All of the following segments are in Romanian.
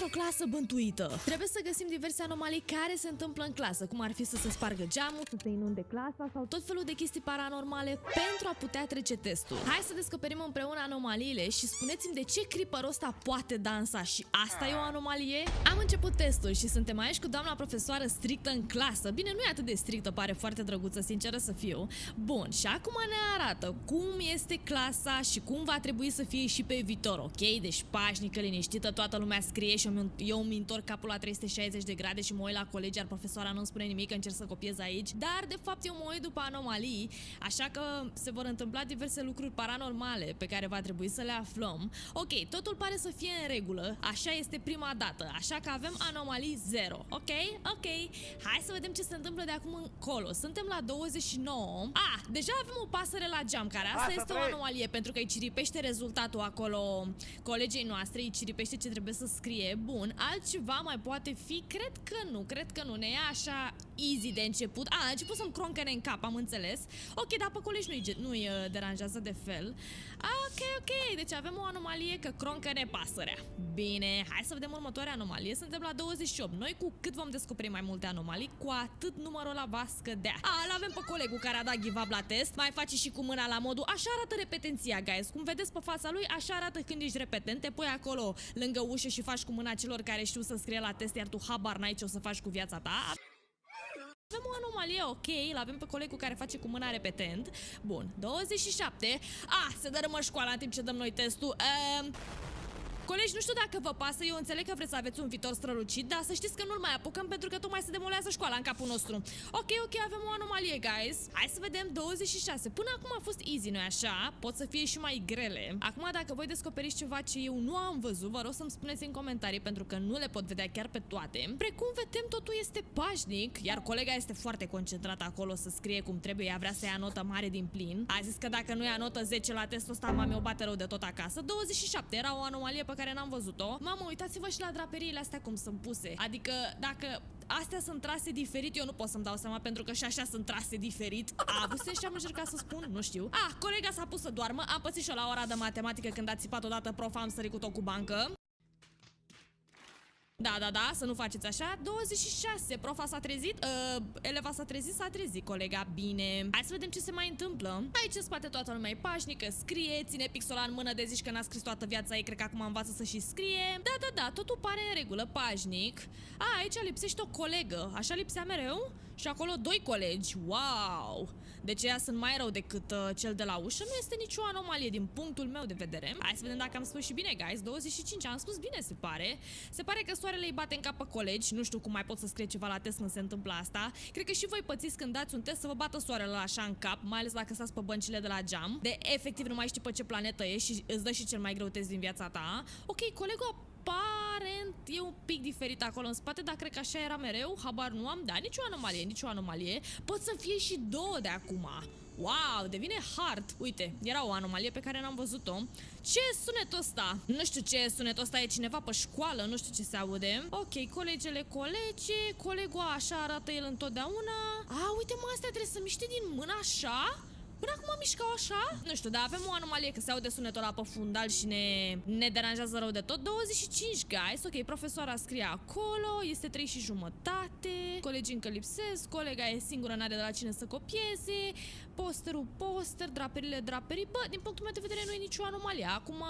într-o clasă bântuită. Trebuie să găsim diverse anomalii care se întâmplă în clasă, cum ar fi să se spargă geamul, să se inunde clasa sau tot felul de chestii paranormale pentru a putea trece testul. Hai să descoperim împreună anomaliile și spuneți-mi de ce creeperul ăsta poate dansa și asta e o anomalie? Am început testul și suntem aici cu doamna profesoară strictă în clasă. Bine, nu e atât de strictă, pare foarte drăguță, sinceră să fiu. Bun, și acum ne arată cum este clasa și cum va trebui să fie și pe viitor, ok? Deci pașnică, liniștită, toată lumea scrie și eu îmi întorc capul la 360 de grade și mă uit la colegi, iar profesoara nu-mi spune nimic, încerc să copiez aici. Dar, de fapt, eu mă uit după anomalii, așa că se vor întâmpla diverse lucruri paranormale pe care va trebui să le aflăm. Ok, totul pare să fie în regulă, așa este prima dată, așa că avem anomalii 0, ok? Ok, hai să vedem ce se întâmplă de acum încolo. Suntem la 29. Deja avem o pasăre la geam, care asta este o anomalie, pentru că îi ciripește rezultatul acolo colegii noastre, îi ciripește ce trebuie să scrie. Bun, altceva mai poate fi? Cred că nu, ne ia așa easy de început. A început să-mi croncăne în cap, am înțeles. Ok, dar pe colegi nu-i deranjează de fel. Ok, deci avem o anomalie că croncăne pasărea. Bine, hai să vedem următoarea anomalie. Suntem la 28. Noi cu cât vom descoperi mai multe anomalii, cu atât numărul ăla va scădea. L-avem pe colegul care a dat give up la test. Mai face și cu mâna la modul. Așa arată repetenția, guys. Cum vedeți pe fața lui, așa arată când ești repetent. Te pui acolo lângă ușă și faci cu mâna celor care știu să scrie la test, iar tu habar n-ai ce o să faci cu viața ta. Avem o anomalie, ok, l-avem pe colegul care face cu mâna repetent. Bun, 27. Se dărâmă școala în timp ce dăm noi testul. Colegi, nu știu dacă vă pasă, eu înțeleg că vreți să aveți un viitor strălucit, dar să știți că nu-l mai apucăm pentru că tocmai se demolează școala în capul nostru. Ok, avem o anomalie, guys. Hai să vedem 26. Până acum a fost easy, nu-i așa? Pot să fie și mai grele. Acum, dacă voi descoperiți ceva ce eu nu am văzut, vă rog să-mi spuneți în comentarii, pentru că nu le pot vedea chiar pe toate. Precum vedem, totul este pașnic, iar colega este foarte concentrată acolo să scrie cum trebuie, ea vrea să ia notă mare din plin. A zis că dacă nu ia notă 10 la testul ăsta, mami o bate rău de tot acasă. 27, era o anomalie pe care n-am văzut-o. Mamă, uitați-vă și la draperiile astea cum sunt puse. Adică, dacă astea sunt trase diferit, eu nu pot să-mi dau seama, pentru că și așa sunt trase diferit. A avut sens ce am încercat să spun? Nu știu. Colega s-a pus să doarmă, am pățit și eu la ora de matematică când a țipat odată profa, am sărit cu tot cu bancă. Da, să nu faceți așa. 26, profa s-a trezit, eleva s-a trezit, colega, bine. Hai să vedem ce se mai întâmplă. Aici în spate toată lumea e pașnică, scrie, ține pixul în mână de zici că n-a scris toată viața ei, cred că acum învață să și scrie. Da, totul pare în regulă, pașnic. Aici lipsește o colegă, așa lipsea mereu? Și acolo 2 colegi, wow! Deci ea sunt mai rău decât cel de la ușă, nu este nicio anomalie din punctul meu de vedere. Hai să vedem dacă am spus și bine, guys, 25, am spus bine, se pare. Se pare că soarele îi bate în cap pe colegi, nu știu cum mai pot să scrie ceva la test când se întâmplă asta. Cred că și voi pățiți când dați un test să vă bată soarele așa în cap, mai ales dacă stați pe băncile de la geam. De efectiv nu mai știi pe ce planetă e și îți dă și cel mai greu test din viața ta. Ok, colegul aparent e un pic diferit acolo în spate, dar cred că așa era mereu, habar nu am, da, nicio anomalie. Pot să fie și 2 de acum. Wow, devine hard. Uite, era o anomalie pe care n-am văzut-o. Ce e sunetul ăsta? Nu știu ce e sunetul ăsta, e cineva pe școală, nu știu ce se aude. Ok, colegul așa arată el întotdeauna. Uite mă, astea trebuie să miște din mână așa? Până acum mișcau așa? Nu știu, dar avem o anomalie că se aude sunetul ăla pe fundal și ne deranjează rău de tot. 25, guys. Ok, profesoara scrie acolo, este 3:30. Colegii încă lipsesc, colega e singură, n-are de la cine să copieze. Poster, draperii. Bă, din punctul meu de vedere nu e nicio anomalie. Acum,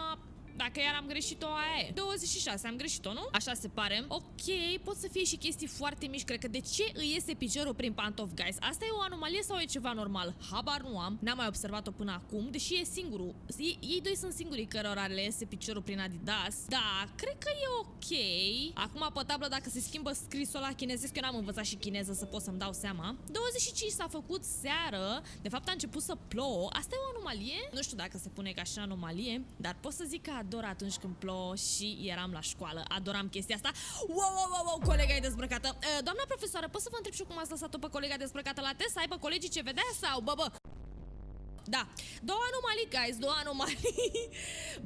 dacă iar am greșit-o, aia e. 26, am greșit-o, nu? Așa se pare. Ok, pot să fie și chestii foarte mici. Cred că de ce îi iese piciorul prin pantof, guys? Asta e o anomalie sau e ceva normal? Habar nu am. N-am mai observat-o până acum, deși e singurul. Ei 2 sunt singurii cărora le iese piciorul prin Adidas. Da, cred că e ok. Acum pe tablă, dacă se schimbă scrisul la chinezesc, eu n-am învățat și chineză să pot să-mi dau seama. 25 s-a făcut seară. De fapt a început să plouă. Asta e o anomalie? Nu știu dacă se pune ca și anomalie, dar pot să zic că ador atunci când plouă și eram la școală. Adoram chestia asta. Wow, colega e dezbrăcată. Doamna profesoară, pot să vă întreb și cum ați lăsat-o pe colega dezbrăcată la test? Să aibă colegii ce vedea sau bă? Da, două anomalii, guys, două anomalii.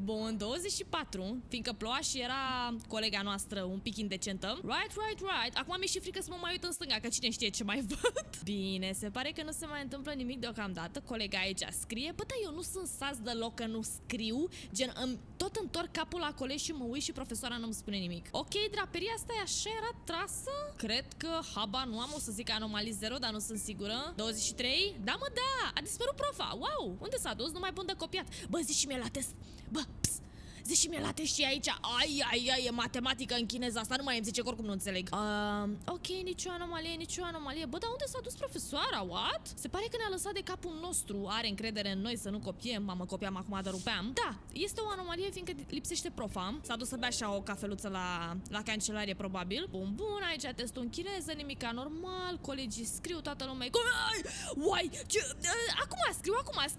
Bun, 24, fiindcă ploua și era colega noastră un pic indecentă. Right. Acum mi-e și frică să mă mai uit în stânga, că cine știe ce mai văd. Bine, se pare că nu se mai întâmplă nimic deocamdată. Colega aici scrie. Bă, da, eu nu sunt sas deloc că nu scriu. Gen, tot întorc capul la colegi și mă uit și profesoara nu-mi spune nimic. Ok, draperia asta e așa, era trasă? Cred că habar nu am, o să zic anomalii 0, dar nu sunt sigură. 23? Da, mă, da! A dispărut profa! Wow! Unde s-a dus? Nu mai pun de copiat. Bă, zici și mie la test. Bă, zici și mie la test și aici. Ai, e matematică în chineză. Asta nu mai îmi zice, că oricum nu înțeleg. Ok, nicio anomalie. Bă, dar unde s-a dus profesoara? What? Se pare că ne-a lăsat de capul nostru. Are încredere în noi să nu copiem. Mamă, copiam acum, dar rupeam. Da, este o anomalie, fiindcă lipsește profa. S-a dus să bea așa o cafeluță la cancelarie, probabil. Bun, aici testul în chineză, nimic anormal. Colegii scriu, toată lumea. Uai, acum scriu.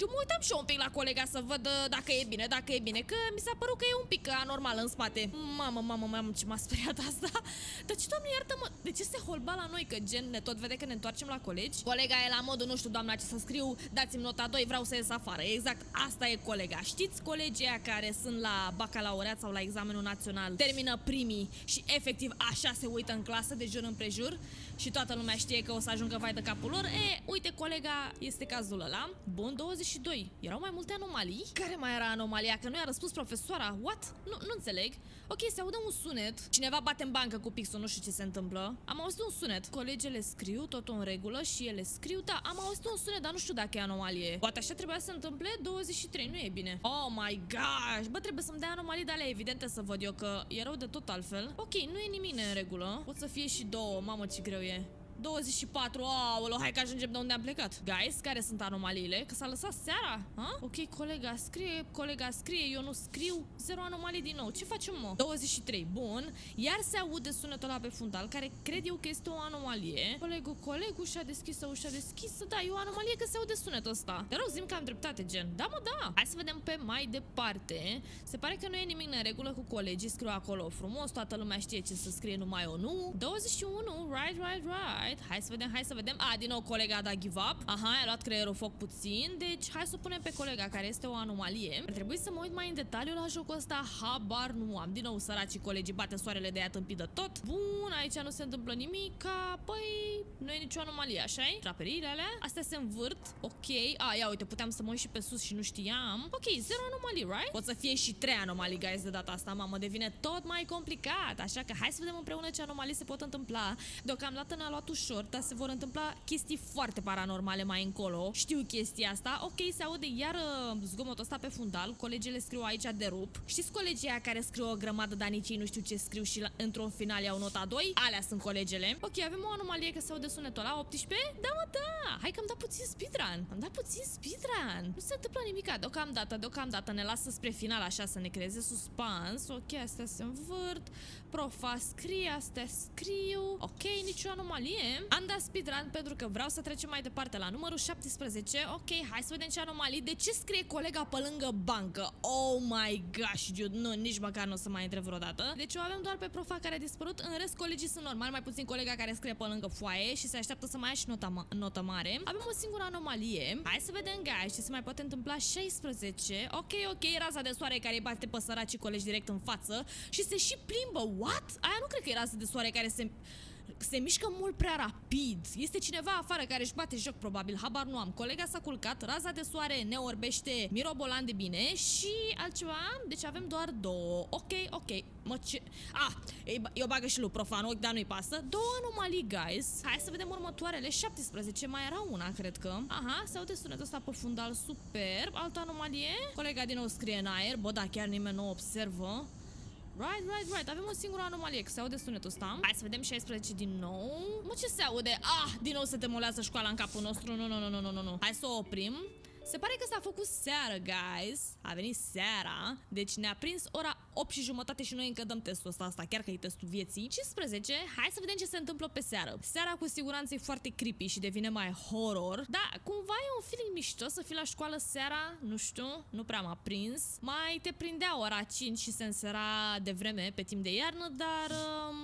Mă uitam și eu un pic la colega să văd dacă e bine, că mi s-a părut că e un pic anormal în spate. Mamă, ce m-a speriat asta. Dar ce, Doamne, iartă-mă, de ce se holba la noi? Că gen ne tot vede că ne întoarcem la colegi? Colega e la modul, nu știu, doamna, ce să scriu, dați-mi nota 2, vreau să ies afară. Exact, asta e colega. Știți colegii aia care sunt la bacalaureat sau la examenul național, termină primii și efectiv așa se uită în clasă de jur împrejur și toată lumea știe că o să ajungă vai de capul lor? Uite, colega, este cazul ăla. Bun, 22. Erau mai multe anomalii? Care mai era anomalia? Că nu i-a răspuns profesoara? What? Nu înțeleg. Ok, se aude un sunet. Cineva bate în bancă cu pixul, nu știu ce se întâmplă. Am auzit un sunet. Colegele scriu, totul în regulă și ele scriu. Da, am auzit un sunet, dar nu știu dacă e anomalie. Poate așa trebuia să se întâmple? 23, nu e bine. Oh my gosh! Bă, trebuie să-mi dea anomalii de alea evidente să văd eu, că e rău de tot altfel. Ok, nu e nimic în regulă. Pot să fie și 2, mamă ce greu e. 24, aoleu, hai că ajungem de unde am plecat. Guys, care sunt anomaliile? Că s-a lăsat seara? Ha? Ok, colega scrie, eu nu scriu. 0 anomalii din nou. Ce facem, mă? 23, bun. Iar se aude sunetul ăla pe fundal, care cred eu că este o anomalie. Colegul, ușa deschisă. Da, e o anomalie că se aude sunetul ăsta. Te rog, zi-mi că am dreptate, gen. Da, mă, da. Hai să vedem pe mai departe. Se pare că nu e nimic în regulă cu colegii. Scriu acolo frumos, toată lumea știe ce să scrie, numai eu nu. 21, right. Hai să vedem. Din nou colega a dat give up. Aha, a luat creierul foc puțin. Deci, hai să o punem pe colega, care este o anomalie. Ar trebui să mă uit mai în detaliu la jocul ăsta. Habar nu am. Din nou, săracii colegii, bate soarele de ea tâmpit de tot. Bun, aici nu se întâmplă nimic. Păi, nu e nicio anomalie, așa-i? Draperiile alea, astea se învârt. Ok. Ia uite, puteam să mă uit și pe sus și nu știam. Ok, 0 anomalii, right? Pot să fie și 3 anomalii, guys, de data asta. Mamă, devine tot mai complicat. Așa că hai să vedem împreună ce anomalii se pot întâmpla. Deocamdată ne-a luat ușor, dar se vor întâmpla chestii foarte paranormale mai încolo. Știu chestia asta. Ok, se aude iar zgomotul ăsta pe fundal. Colegele scriu aici de rup. Știți colegii aia care scriu o grămadă, dar nici ei nu știu ce scriu și într-un final iau nota 2? Alea sunt colegele. Ok, avem o anomalie că se aude sunetul ăla. 18? Da, mă, da! Hai că am dat puțin speedrun. Nu se întâmplă nimic deocamdată. Ne lasă spre final așa să ne creeze suspans. Ok, astea se învârt. Profa scrie, astea scriu. Ok, nicio anomalie. Am dat speedrun pentru că vreau să trecem mai departe la numărul 17. Ok, hai să vedem ce anomalii. De ce scrie colega pe lângă bancă? Oh my gosh, dude, nu, nici măcar nu o să mai intre vreodată. Deci o avem doar pe profa care a dispărut. În rest, colegii sunt normali, mai puțin colega care scrie pe lângă foaie și se așteaptă să mai ia și notă mare. Avem o singură anomalie. Hai să vedem, guys, ce se mai poate întâmpla. 16. Ok, raza de soare care îi bate pe săracii colegi direct în față și se și plimbă. What? Aia nu cred că e raza de soare care se mișcă mult prea rapid. Este cineva afară care își bate joc, probabil. Habar nu am. Colega s-a culcat, raza de soare ne orbește mirobolan de bine și altceva. Deci avem doar 2. Ok. Mă, ce... eu bagă și lui profa în ochi, dar nu-i pasă. 2 anomalii, guys. Hai să vedem următoarele. 17. Mai era una, cred că. Aha, se aude sunetul ăsta pe fundal. Superb. Altă anomalie. Colega din nou scrie în aer. Bă, da, chiar nimeni nu observă. Right. Avem o singură anomalie, că se aude sunetul ăsta. Hai să vedem 16 din nou. Mă, ce se aude? Din nou se demolează școala în capul nostru. Nu. Hai să o oprim. Se pare că s-a făcut seară, guys. A venit seara. Deci ne-a prins ora 8:30 și noi încă dăm testul ăsta, chiar că e testul vieții. 15, hai să vedem ce se întâmplă pe seară. Seara cu siguranță e foarte creepy și devine mai horror, dar cumva e un feeling mișto să fii la școală seara, nu știu, nu prea m-a prins. Mai te prindea ora 5 și se însera de vreme pe timp de iarnă, dar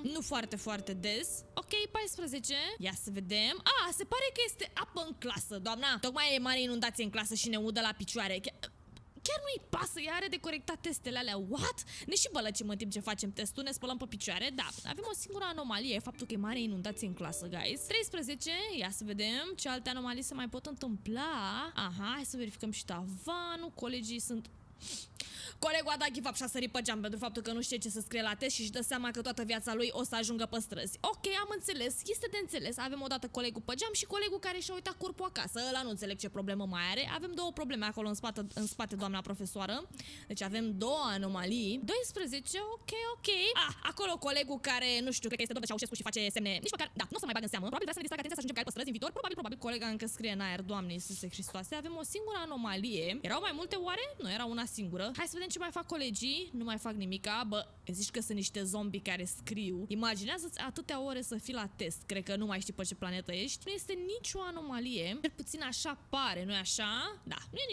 nu foarte, foarte des. Ok, 14, ia să vedem. Se pare că este apă în clasă, doamna. Tocmai e mare inundație în clasă și ne udă la picioare. Chiar nu-i pasă, ea are de corectat testele alea. What? Ne și bălăcim în timp ce facem testul, ne spălăm pe picioare. Da, avem o singură anomalie, faptul că e mare inundație în clasă, guys. 13, ia să vedem ce alte anomalii se mai pot întâmpla. Aha, hai să verificăm și tavanul. Colegii sunt... Colegul a dat give up și a sărit pe geam pentru faptul că nu știe ce să scrie la test și își dă seama că toată viața lui o să ajungă pe străzi. Ok, am înțeles, este de înțeles. Avem odată colegul pe geam și colegul care și-a uitat corpul acasă. Ăla nu înțeleg ce problemă mai are. Avem două probleme acolo în spate, doamna profesoară. Deci avem două anomalii. 12, ok. Acolo colegul care, nu știu, cred că este tot de Ceaușescu și face semne. Nici măcar, da, nu o să mai bag în seamă. Probabil vrea să ne distragă atenția să ajungem ca el pe străzi în viitor. Probabil colega încă scrie în aer, Doamne Iisuse Hristoase. Avem o singură anomalie. Erau mai multe oare? Nu, era una singură. Hai să vedem ce mai fac colegii. Nu mai fac nimica. Bă, zici că sunt niște zombi care scriu. Imaginează-ți atâtea ore să fii la test. Cred că nu mai știi pe ce planetă ești. Nu este nicio anomalie. Cel puțin așa pare, nu-i așa? Da, nu e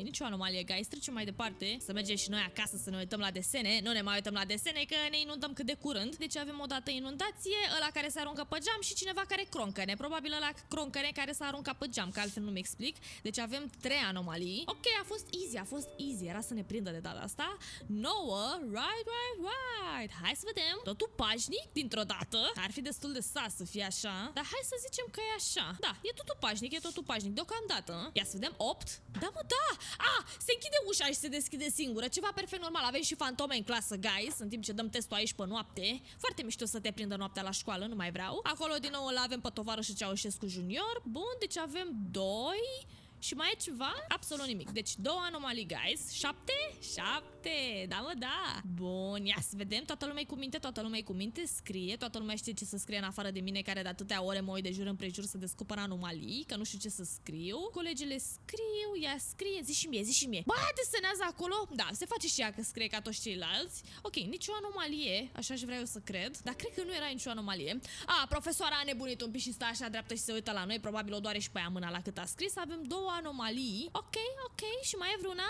nicio anomalie, guys. Trecem mai departe. Să mergem și noi acasă să ne uităm la desene. Nu ne mai uităm la desene că ne inundăm cât de curând. Deci avem o dată inundație, ăla care se aruncă pe geam și cineva care croncăne. Probabil ăla croncăne care s-a aruncat pe geam, că altfel nu-mi explic. Deci avem 3 anomalii. Ok, a fost easy. Era să ne prindă de data asta. 9, right. Hai să vedem. Totul pașnic dintr-o dată. Ar fi destul de sas să fie așa. Dar hai să zicem că e așa. Da, e totul pașnic deocamdată. Ia să vedem. 8. Da, mă, da. Se închide ușa și se deschide singură. Ceva perfect normal. Avem și fantome în clasă, guys, în timp ce dăm testul aici pe noapte. Foarte mișto să te prindă noaptea la școală, nu mai vreau. Acolo din nou îl avem pe tovarășul Ceaușescu Junior. Bun, deci avem 2. Și mai e ceva? Absolut nimic. Deci 2 anomalii, guys. 7? Da, mă, da. Bun, ia să vedem. Toată lumea e cu minte, scrie. Toată lumea știe ce să scrie în afară de mine, care de atâtea ore mă uit de jur împrejur să descoperă anomalii, că nu știu ce să scriu. Colegele scriu, ea scrie. Zi și mie. Bă, desenează acolo? Da, se face și ea că scrie ca toți ceilalți. Ok, nicio anomalie, așa aș vrea eu să cred. Dar cred că nu era nicio anomalie. Profesoara a nebunit un pic și stă așa dreaptă și se uită la noi. Probabil o doare și pe ea mâna la cât a scris. Avem 2 anomalii. Ok. Și mai e vreuna?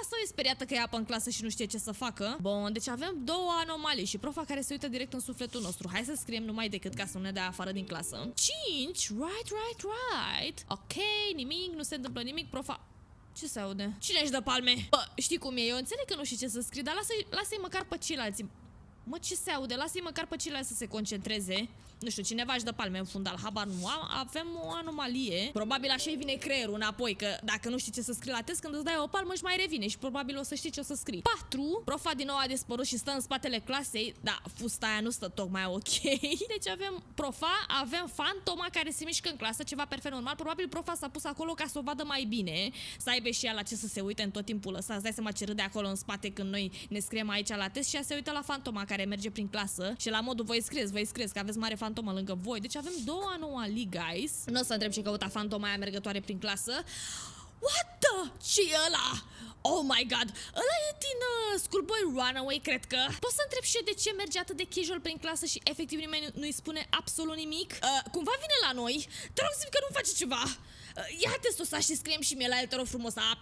Asta e speriată că e apă în clasă și nu știe ce să facă. Bun, deci avem 2 anomalii și profa care se uită direct în sufletul nostru. Hai să scriem numai decât ca să nu ne dea afară din clasă. 5, right. Ok, nimic, nu se întâmplă nimic, profa... Ce se aude? Cine își dă palme? Bă, știi cum e, eu înțeleg că nu știi ce să scrii, dar lasă-i măcar pe ceilalți. Mă, ce se aude? Lasă-i măcar pe ceilalți să se concentreze. Nu știu, cineva își dă palme în fundal, habar nu am. Avem o anomalie. Probabil așa-i vine creierul înapoi, că dacă nu știi ce să scrii la test, când îți dai o palmă își mai revine și probabil o să știi ce o să scrii. 4. Profa din nou a dispărut și stă în spatele clasei. Da, fusta aia nu stă tocmai ok. Deci avem profa, avem fantoma care se mișcă în clasă, ceva perfect normal. Probabil profa s-a pus acolo ca să o vadă mai bine, să aibă și ea la ce să se uite în tot timpul ăsta. Îți dai seama ce râde acolo în spate când noi ne scriem aici la test și ea se uită la fantoma care merge prin clasă și la modul voi scrieți că aveți mare fantomă lângă voi. Deci avem 2 anomalii, guys. Nu o să întreb ce căuta fantoma aia mergătoare prin clasă. What the? Ce-i ăla? Oh my god, ăla e din Schoolboy Runaway, cred că. Poți să întreb și eu de ce merge atât de casual prin clasă și efectiv nimeni nu-i spune absolut nimic? Cumva vine la noi? Te rog să-mi că nu face ceva. Ia testul ăsta și scriem și mie la el, te rog frumos. A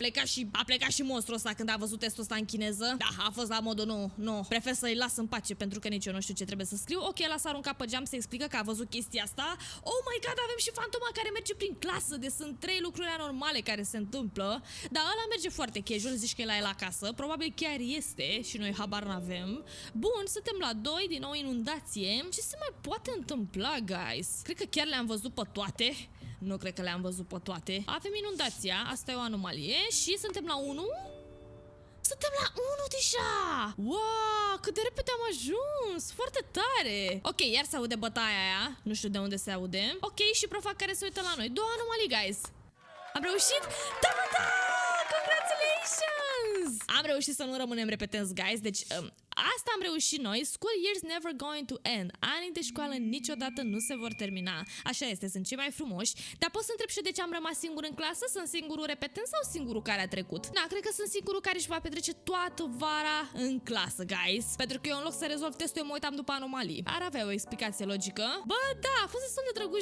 plecat și monstrul ăsta când a văzut testul ăsta în chineză. Da, a fost la modul nu. Prefer să-i las în pace pentru că nici eu nu știu ce trebuie să scriu. Ok, el s-a aruncat pe geam, se explică că a văzut chestia asta. Oh my god, avem și fantoma care merge prin clasă. Deci sunt 3 lucruri anormale care se întâmplă. Dar ăla merge foarte casual, zici că e la acasă. Probabil chiar este și noi habar n-avem. Bun, suntem la 2, din nou inundație. Ce se mai poate întâmpla, guys? Cred că chiar le-am văzut pe toate. Nu cred că le-am văzut pe toate. Avem inundația, asta e o anomalie. Și suntem la 1. Suntem la 1 deja! Wow, cât de repede am ajuns! Foarte tare! Ok, iar se aude bătaia aia. Nu știu de unde se aude. Ok, și profa care se uită la noi. 2 anomalii, guys. Am reușit? Da! Congratulations! Am reușit să nu rămânem repetenți, guys. Deci asta am reușit noi. School years never going to end. Anii de școală niciodată nu se vor termina. Așa este, sunt cei mai frumoși. Dar pot să întreb și de ce am rămas singur în clasă? Sunt singurul repetent sau singurul care a trecut? Da, cred că sunt singurul care își va petrece toată vara în clasă, guys. Pentru că eu în loc să rezolv testul, eu mă uitam după anomalii. Ar avea o explicație logică. Bă, da, a fost destul de drăguț